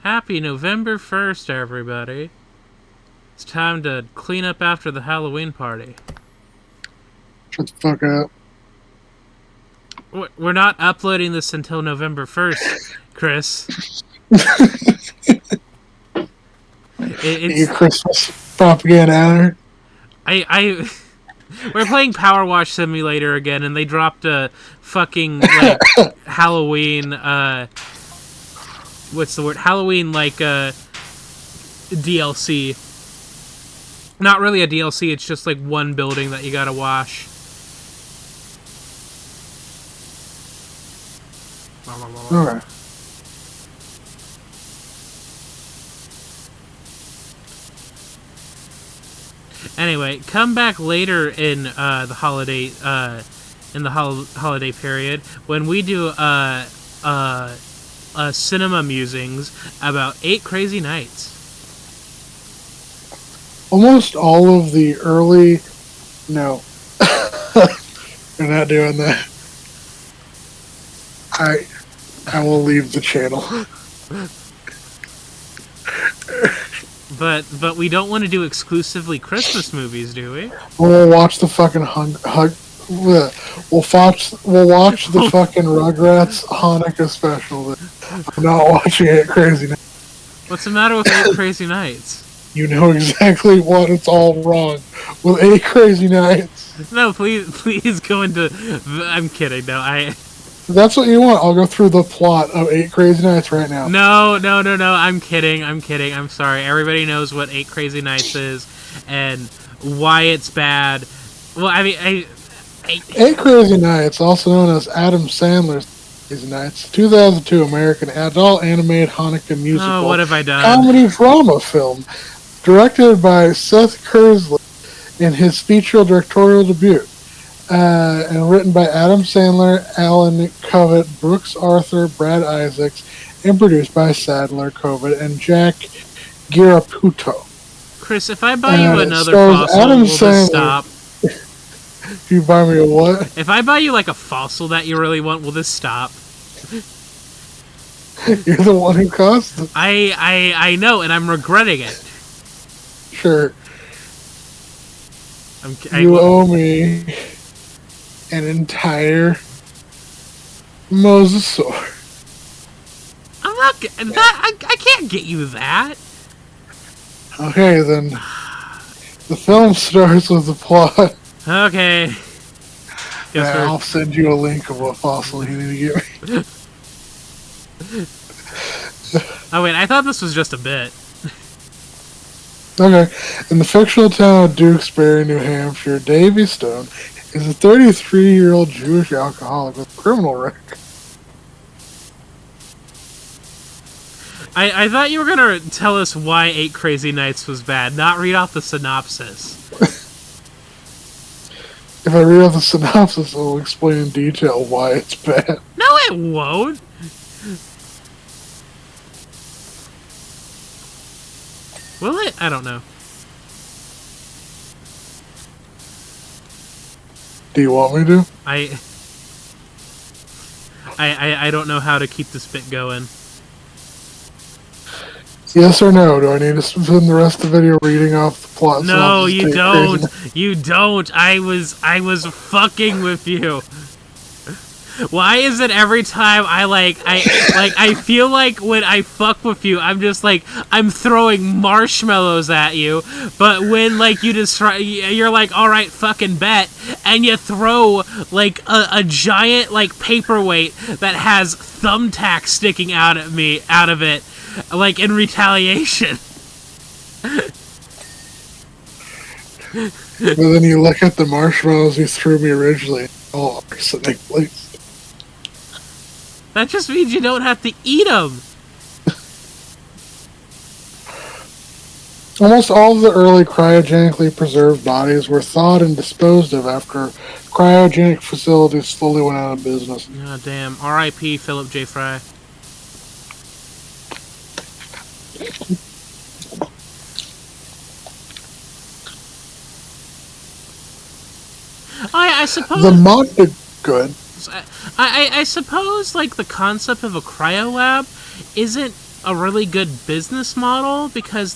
Happy November 1st, everybody. It's time to clean up after the Halloween party. Shut the fuck up. We're not uploading this until November 1st, Chris. Your It's... Christmas propaganda hour. We're playing PowerWash Simulator again, and they dropped a fucking, like, Halloween, what's the word? Halloween, like, DLC. Not really a DLC, it's just, like, one building that you gotta wash. Alright. Anyway, come back later in the holiday holiday period when we do cinema musings about 8 Crazy Nights. Almost all of the early... No. We're not doing that. I will leave the channel. But we don't want to do exclusively Christmas movies, do we? We'll watch the fucking we'll watch the fucking Rugrats Hanukkah special. I'm not watching it. Crazy Nights. What's the matter with 8 Crazy Nights? You know exactly what it's all wrong with 8 Crazy Nights. No, please go into... I'm kidding. No, If that's what you want, I'll go through the plot of 8 Crazy Nights right now. No. I'm kidding. I'm sorry. Everybody knows what 8 Crazy Nights is and why it's bad. Well, I mean, 8 Crazy Nights, also known as Adam Sandler's Crazy Nights, 2002 American adult animated Hanukkah musical. Oh, what have I done? Comedy drama film, directed by Seth Kersley in his feature directorial debut. And written by Adam Sandler, Alan Covett, Brooks Arthur, Brad Isaacs, and produced by Sadler, Covett, and Jack Giraputo. Chris, if I buy you another stars fossil, Adam will this Sandler. stop? If you buy me a what? If I buy you like a fossil that you really want, will this stop? You're the one who caused it. I know, and I'm regretting it. Sure. You owe me an entire mosasaur. I'm not that. I can't get you that. Okay, then. The film starts with the plot. Okay. I'll send you a link of what fossil you need to get me. Oh wait, I thought this was just a bit. Okay. In the fictional town of Dukesbury, New Hampshire, Davy Stone is a 33-year-old Jewish alcoholic with a criminal record. I thought you were gonna tell us why 8 Crazy Nights was bad, not read off the synopsis. If I read off the synopsis, it'll explain in detail why it's bad. No, it won't! Will it? I don't know. Do you want me to? I don't know how to keep this bit going. Yes or no? Do I need to spend the rest of the video reading off the plot? No, you don't. You don't. I was fucking with you. Why is it every time I feel like when I fuck with you, I'm just like, I'm throwing marshmallows at you, but when like you just you're like, all right, fucking bet, and you throw like a giant like paperweight that has thumbtacks sticking out of it, like in retaliation. But then you look at the marshmallows you threw me originally. Oh, arsenic, please. That just means you don't have to eat them. Almost all of the early cryogenically preserved bodies were thawed and disposed of after cryogenic facilities slowly went out of business. Oh, damn. R.I.P. Philip J. Fry. I suppose... The mod did good. I suppose, like, the concept of a cryo lab isn't a really good business model because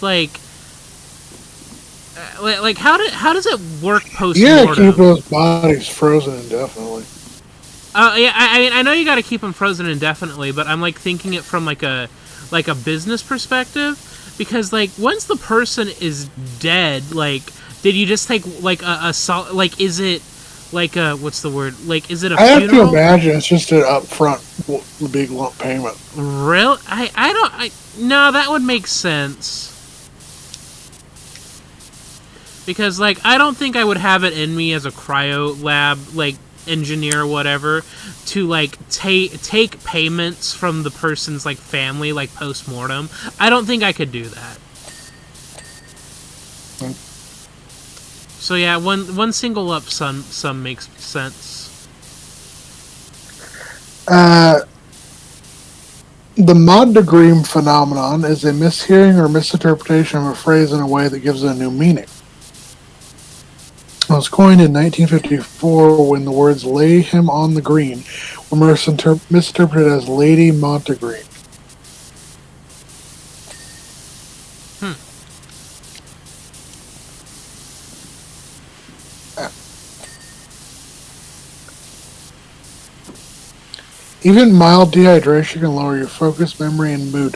how does it work post You gotta keep mortem? those bodies frozen indefinitely. Yeah, I mean, I know you got to keep them frozen indefinitely, but I'm like thinking it from like a business perspective because like once the person is dead, like did you just take like like is it like a what's the word, like is it a I have to funeral? imagine it's just an upfront big lump payment. Real? I don't I no, that would make sense. Because like I don't think I would have it in me as a cryo lab like engineer or whatever to like take payments from the person's like family like post mortem. I don't think I could do that. So yeah, one single lump sum makes sense. Uh, the mod degree phenomenon is a mishearing or misinterpretation of a phrase in a way that gives it a new meaning. It was coined in 1954 when the words "lay him on the green" were misinterpreted as "Lady Montegreen." Hmm. Even mild dehydration can lower your focus, memory, and mood.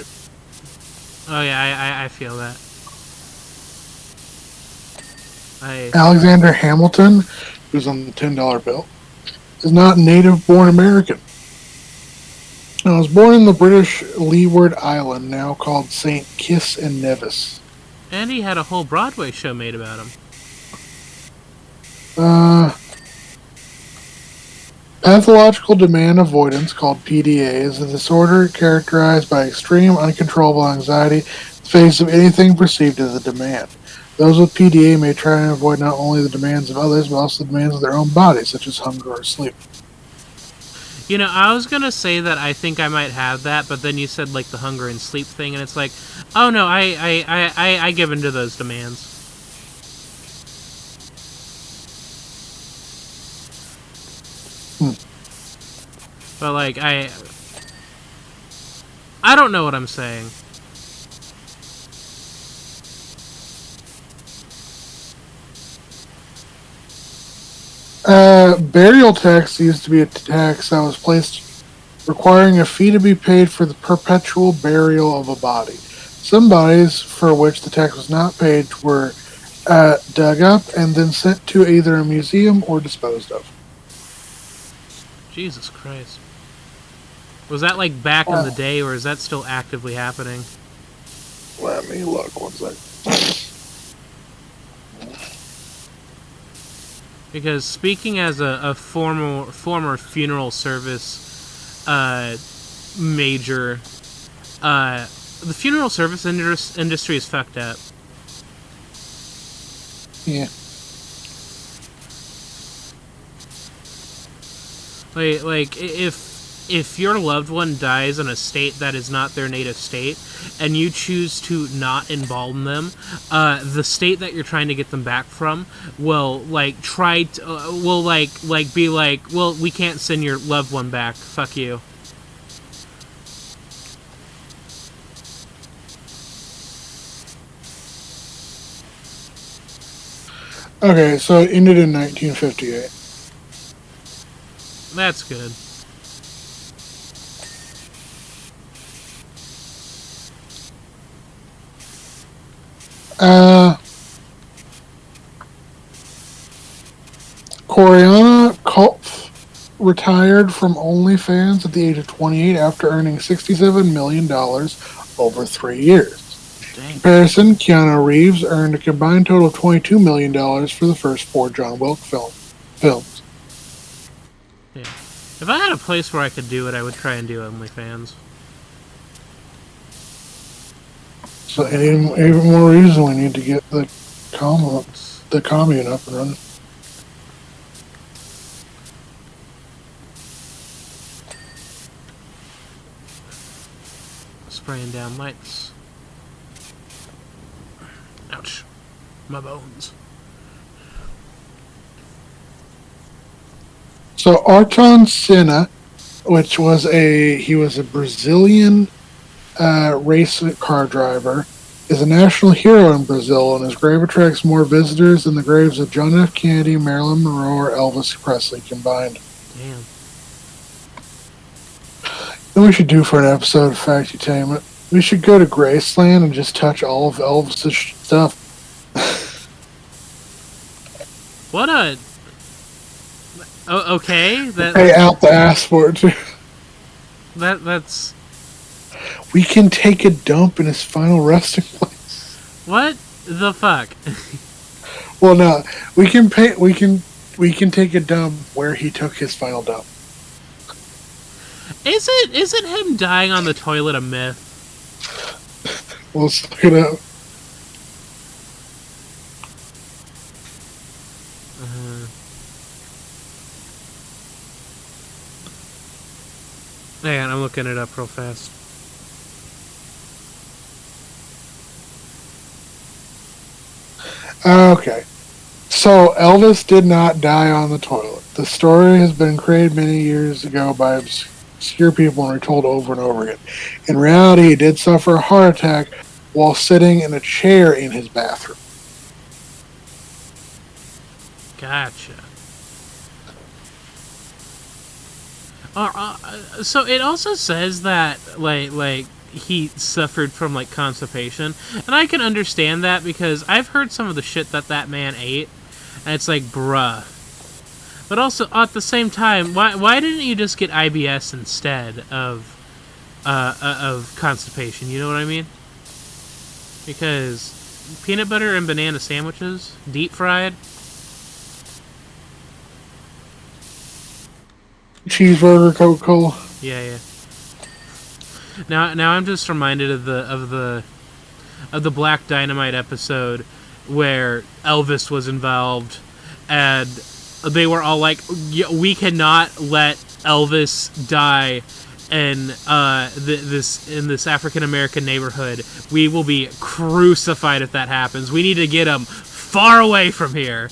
Oh yeah, I feel that. I Alexander Hamilton, who's on the $10 bill, is not native-born American. He was born in the British Leeward Island, now called St. Kitts and Nevis. and he had a whole Broadway show made about him. Uh, Pathological demand avoidance, called PDA, is a disorder characterized by extreme, uncontrollable anxiety in the face of anything perceived as a demand. Those with PDA may try and avoid not only the demands of others, but also the demands of their own bodies, such as hunger or sleep. You know, I was gonna say that I think I might have that, but then you said like the hunger and sleep thing, and it's like, oh no, I give into those demands. Hmm. But like I don't know what I'm saying. Burial tax used to be a tax that was placed requiring a fee to be paid for the perpetual burial of a body. Some bodies for which the tax was not paid were dug up and then sent to either a museum or disposed of. Jesus Christ. Was that like back in the day, or is that still actively happening? Let me look one second. Because speaking as a former funeral service major, the funeral service industry is fucked up. Yeah. Like if your loved one dies in a state that is not their native state, and you choose to not embalm them, the state that you're trying to get them back from will like try to will like be like, well, we can't send your loved one back. Fuck you. Okay, so it ended in 1958. That's good. Coriana Kopf retired from OnlyFans at the age of 28 after earning $67 million over 3 years. Dang. In comparison, Keanu Reeves earned a combined total of $22 million for the first 4 John Wick films. Yeah. If I had a place where I could do it, I would try and do OnlyFans. So even more reason we need to get the commune up and running. Spraying down lights. Ouch. My bones. So Ayrton Senna, he was a Brazilian race car driver, is a national hero in Brazil, and his grave attracts more visitors than the graves of John F. Kennedy, Marilyn Monroe, or Elvis Presley combined. Damn. Then we should do for an episode of Factutainment. We should go to Graceland and just touch all of Elvis's stuff. What a... Oh, okay. Pay out the ass for it, too. That's... We can take a dump in his final resting place. What the fuck? Well, no. We can take a dump where he took his final dump. Isn't him dying on the toilet a myth? Let's look it up. Man, I'm looking it up real fast. Okay. So, Elvis did not die on the toilet. The story has been created many years ago by obscure people and retold over and over again. In reality, he did suffer a heart attack while sitting in a chair in his bathroom. Gotcha. So it also says that like he suffered from like constipation, and I can understand that because I've heard some of the shit that man ate, and it's like, bruh. But also at the same time, why didn't you just get IBS instead of constipation? You know what I mean? Because peanut butter and banana sandwiches, deep fried. Cheeseburger, Coca-Cola. Yeah. Now I'm just reminded of the Black Dynamite episode where Elvis was involved, and they were all like, "We cannot let Elvis die in this African American neighborhood. We will be crucified if that happens. We need to get him far away from here."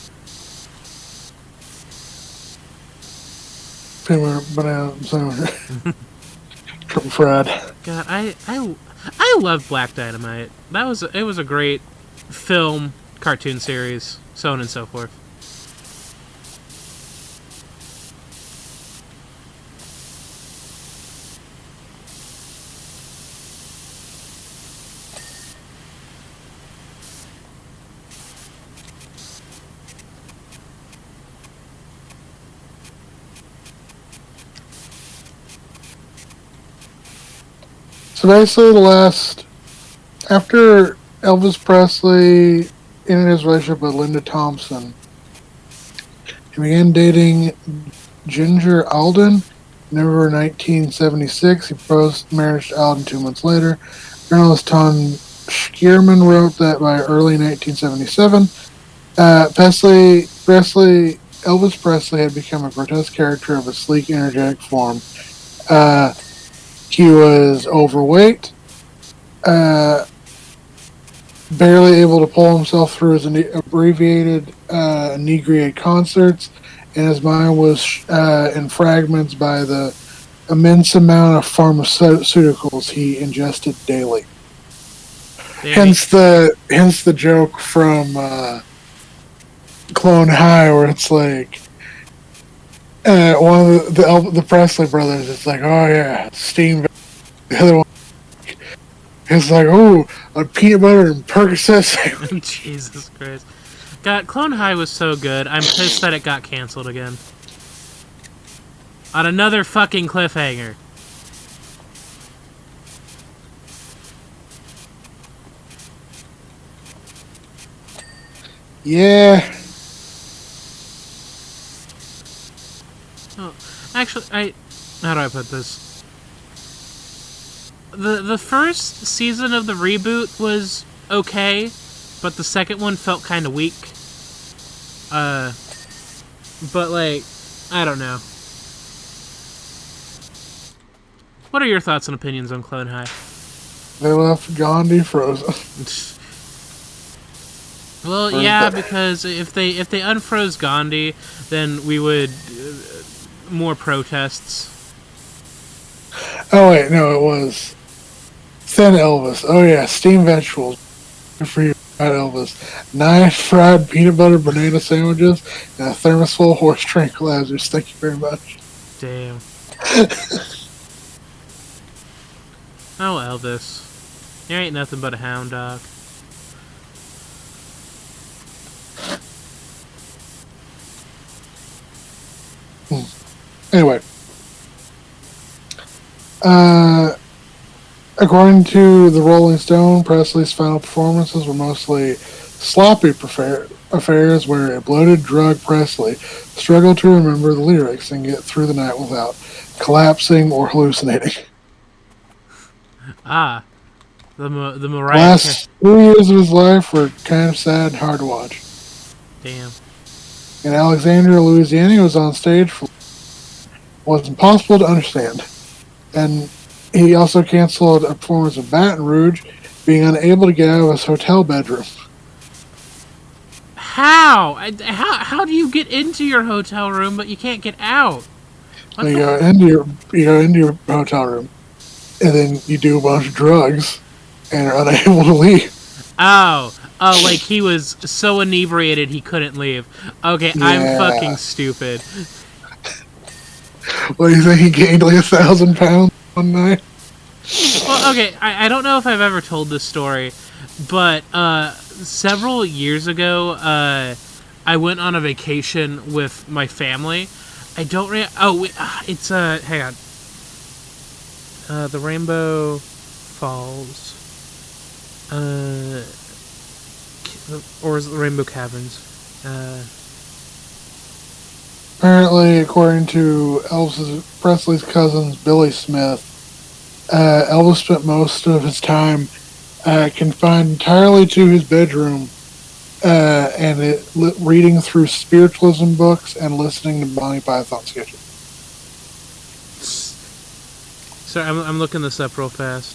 Banana sandwich. Triple fried. God, I love Black Dynamite. It was a great film, cartoon series, so on and so forth. So basically, after Elvis Presley ended his relationship with Linda Thompson, he began dating Ginger Alden in November 1976. He proposed marriage to Alden 2 months later. Journalist Tom Schierman wrote that by early 1977, Elvis Presley had become a grotesque character of a sleek, energetic form. He was overweight, barely able to pull himself through his abbreviated inebriated concerts, and his mind was in fragments by the immense amount of pharmaceuticals he ingested daily. Hence the joke from Clone High, where it's like, one of the Presley brothers is like, "Oh yeah, steam." The other one is like, "Oh, a peanut butter and Percocet sandwich." Jesus Christ. God, Clone High was so good. I'm pissed that it got canceled again. On another fucking cliffhanger. Yeah. Oh, actually, how do I put this? The first season of the reboot was okay, but the second one felt kind of weak. But like, I don't know. What are your thoughts and opinions on Clone High? They left Gandhi frozen. Well, yeah, because if they unfroze Gandhi, then we would more protests. Oh wait, no, it was Thin Elvis. Oh yeah, steamed vegetables. Good for you, fried Elvis. 9 fried peanut butter banana sandwiches and a thermos full of horse tranquilizers. Thank you very much. Damn. Oh, Elvis. You ain't nothing but a hound dog. Anyway. According to the Rolling Stone, Presley's final performances were mostly sloppy affairs where a bloated drug Presley struggled to remember the lyrics and get through the night without collapsing or hallucinating. Ah, the Mariah Last 3 years of his life were kind of sad and hard to watch. Damn. In Alexandria, Louisiana, he was on stage for was impossible to understand. And he also canceled a performance in Baton Rouge, being unable to get out of his hotel bedroom. How? How do you get into your hotel room but you can't get out? So you go into your hotel room, and then you do a bunch of drugs, and are unable to leave. Oh, like he was so inebriated he couldn't leave. Okay, yeah. I'm fucking stupid. What do you think? He gained like 1,000 pounds one night? Well, okay, I don't know if I've ever told this story, but several years ago, I went on a vacation with my family. I don't it's hang on. The Rainbow Falls, or is it the Rainbow Caverns? Apparently, according to Elvis Presley's cousins, Billy Smith, Elvis spent most of his time confined entirely to his bedroom and reading through spiritualism books and listening to Monty Python sketches. Sorry, I'm looking this up real fast.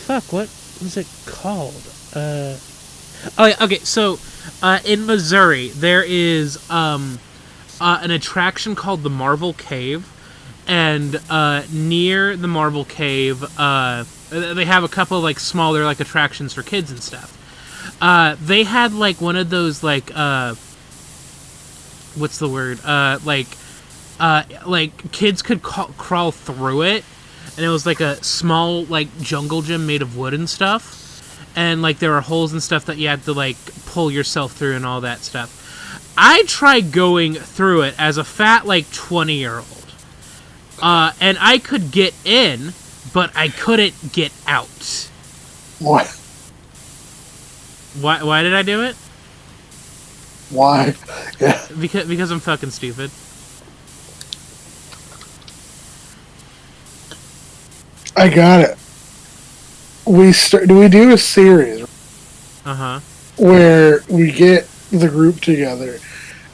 Fuck, what was it called? Oh yeah, okay, so in Missouri there is an attraction called the Marble Cave, and near the Marble Cave they have a couple of like smaller like attractions for kids and stuff. They had like one of those like what's the word, like kids could crawl through it, and it was like a small like jungle gym made of wood and stuff. And, like, there were holes and stuff that you had to, like, pull yourself through and all that stuff. I tried going through it as a fat, like, 20-year-old. And I could get in, but I couldn't get out. What? Why did I do it? Why? Yeah. Because I'm fucking stupid. I got it. We do a series where we get the group together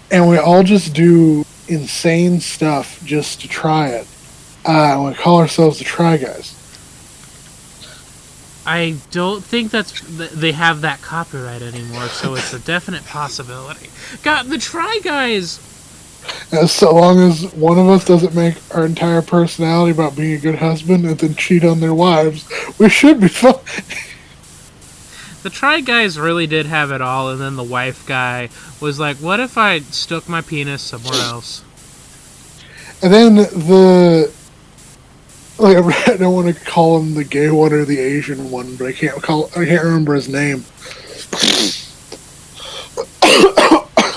and we all just do insane stuff just to try it. And we call ourselves the Try Guys. I don't think they have that copyright anymore, so it's a definite possibility. God, the Try Guys. So long as one of us doesn't make our entire personality about being a good husband and then cheat on their wives, we should be fine. The Try Guys really did have it all, and then the wife guy was like, what if I stuck my penis somewhere else? And then I don't want to call him the gay one or the Asian one, but I can't remember his name.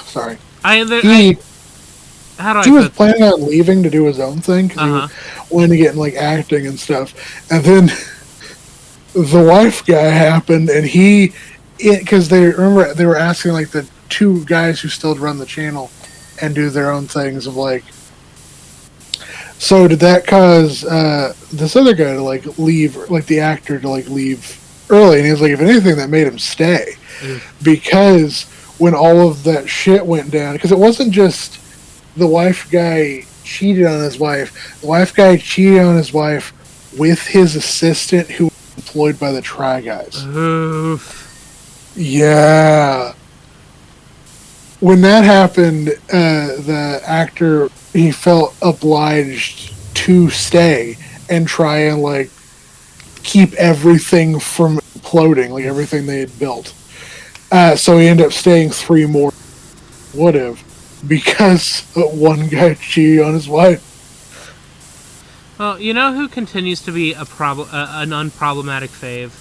Sorry. He was planning on leaving to do his own thing because he wanted to get in like acting and stuff, and then the wife guy happened, and because they were asking like the two guys who still run the channel and do their own things of like, so did that cause this other guy to like leave, like the actor to like leave early? And he was like, if anything, that made him stay because when all of that shit went down, because it wasn't just the wife guy cheated on his wife. The wife guy cheated on his wife with his assistant who was employed by the Try Guys. Oof. Yeah. When that happened, the actor, he felt obliged to stay and try and like keep everything from imploding, like everything they had built. So he ended up staying 3 more. Would have, because one guy cheated on his wife. Well, you know who continues to be an unproblematic fave?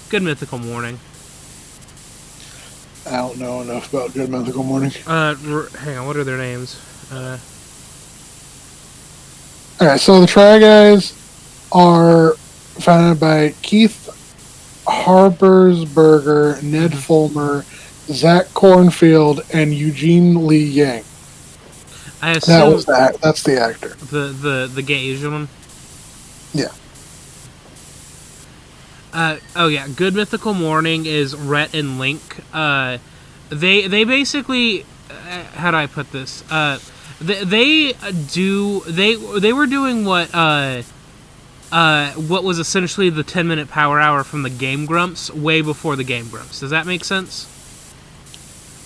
Good Mythical Morning. I don't know enough about Good Mythical Morning. Hang on, what are their names? Alright, so the Try Guys are founded by Keith Harpersberger, Ned Fulmer, Zach Cornfield, and Eugene Lee Yang. I assume that's the actor. The gay Asian one? Yeah. Oh yeah, Good Mythical Morning is Rhett and Link. They basically, how do I put this? They were doing what was essentially the 10-minute Power Hour from the Game Grumps way before the Game Grumps. Does that make sense?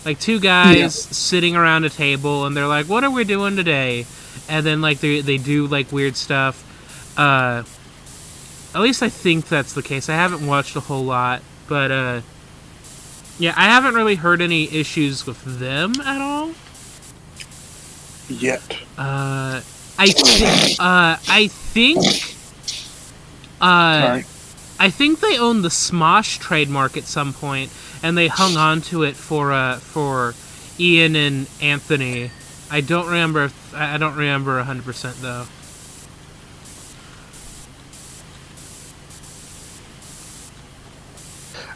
Like 2 guys sitting around a table and they're like, "What are we doing today?" And then like they do like weird stuff. At least I think that's the case. I haven't watched a whole lot, but yeah, I haven't really heard any issues with them at all. Yet. I think they owned the Smosh trademark at some point, and they hung on to it for Ian and Anthony. I don't remember 100% though.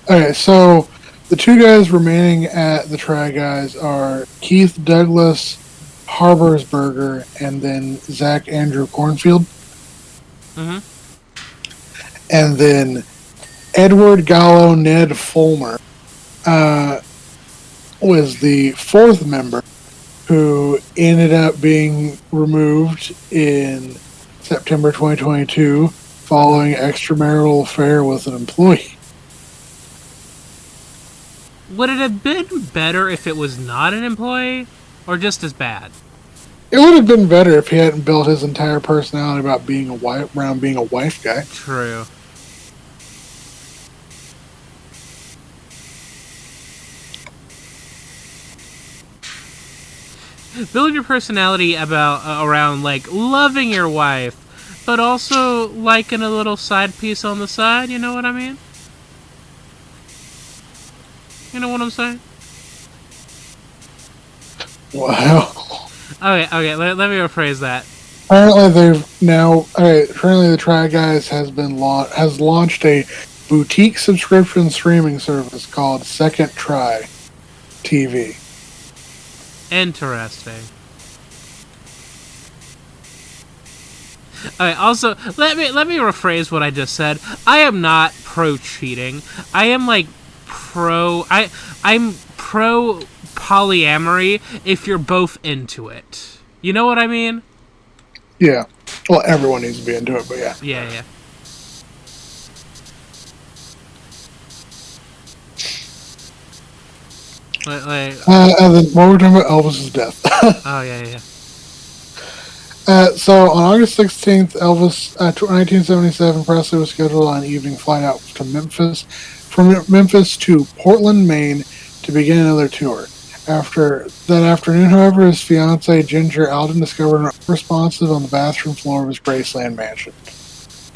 Okay, so the 2 guys remaining at the Try Guys are Keith Douglas Harpersberger and then Zach Andrew Cornfield. Mm-hmm. And then Edward Gallo Ned Fulmer was the 4th member, who ended up being removed in September 2022 following extramarital affair with an employee. Would it have been better if it was not an employee, or just as bad? It would have been better if he hadn't built his entire personality about being around being a wife guy. True. Build your personality around like loving your wife, but also liking a little side piece on the side. You know what I mean? You know what I'm saying? Wow. Okay. Let me rephrase that. Apparently, currently the Try Guys has launched a boutique subscription streaming service called Second Try TV. Interesting. Okay, also, let me rephrase what I just said. I am not pro cheating. I am like I'm pro polyamory if you're both into it. You know what I mean? Yeah. Well, everyone needs to be into it, but yeah. Yeah. And then what we're talking about, Elvis's death. Oh yeah. So on August 16th, 1977, Presley was scheduled on an evening flight out to Memphis, from Memphis to Portland, Maine, to begin another tour. After that afternoon, however, his fiancée, Ginger Alden, discovered him unresponsive on the bathroom floor of his Graceland mansion.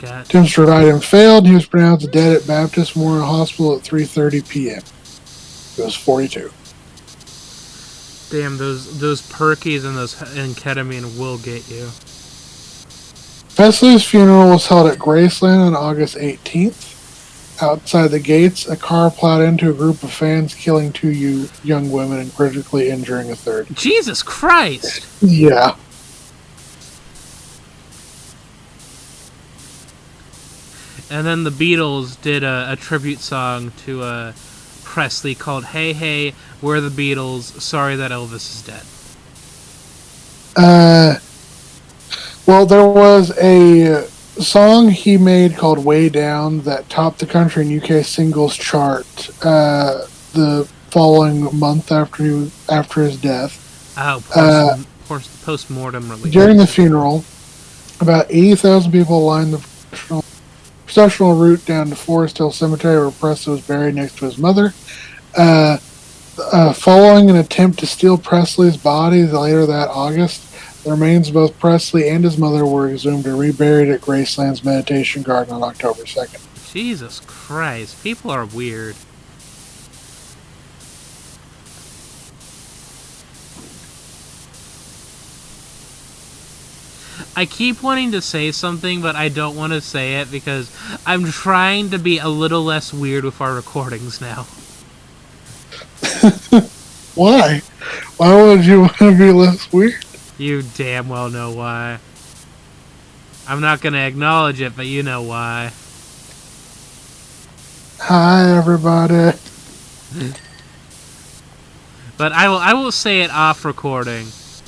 Attempts to revive him failed, and he was pronounced dead at Baptist Memorial Hospital at 3:30 p.m. He was 42. Damn, those perkies and ketamine will get you. Presley's funeral was held at Graceland on August 18th. Outside the gates, a car plowed into a group of fans, killing 2 young women and critically injuring a 3rd. Jesus Christ! Yeah. And then the Beatles did a tribute song to Presley called "Hey Hey, We're the Beatles. Sorry that Elvis is dead." Well, there was a song he made called "Way Down" that topped the country and UK singles chart the following month after his death. Oh, post-mortem release. During the funeral, About 80,000 people lined the processional route down to Forest Hill Cemetery where Presley was buried next to his mother. Following an attempt to steal Presley's body later that August, the remains of both Presley and his mother were exhumed and reburied at Graceland's Meditation Garden on October 2nd. Jesus Christ, people are weird. I keep wanting to say something, but I don't want to say it because I'm trying to be a little less weird with our recordings now. Why? Why would you want to be less weird? You damn well know why. I'm not going to acknowledge it, but you know why. Hi, everybody. But I will say it off recording.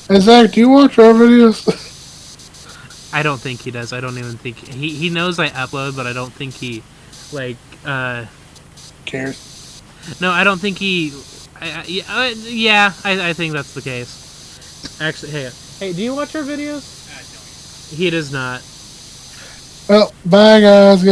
Hey, Zach, do you watch our videos? I don't think he does. I don't even think... He knows I upload, but I don't think he, like, cares. No, I don't think he... yeah, I think that's the case. Actually, hey, do you watch our videos? He does not. Well, bye, guys.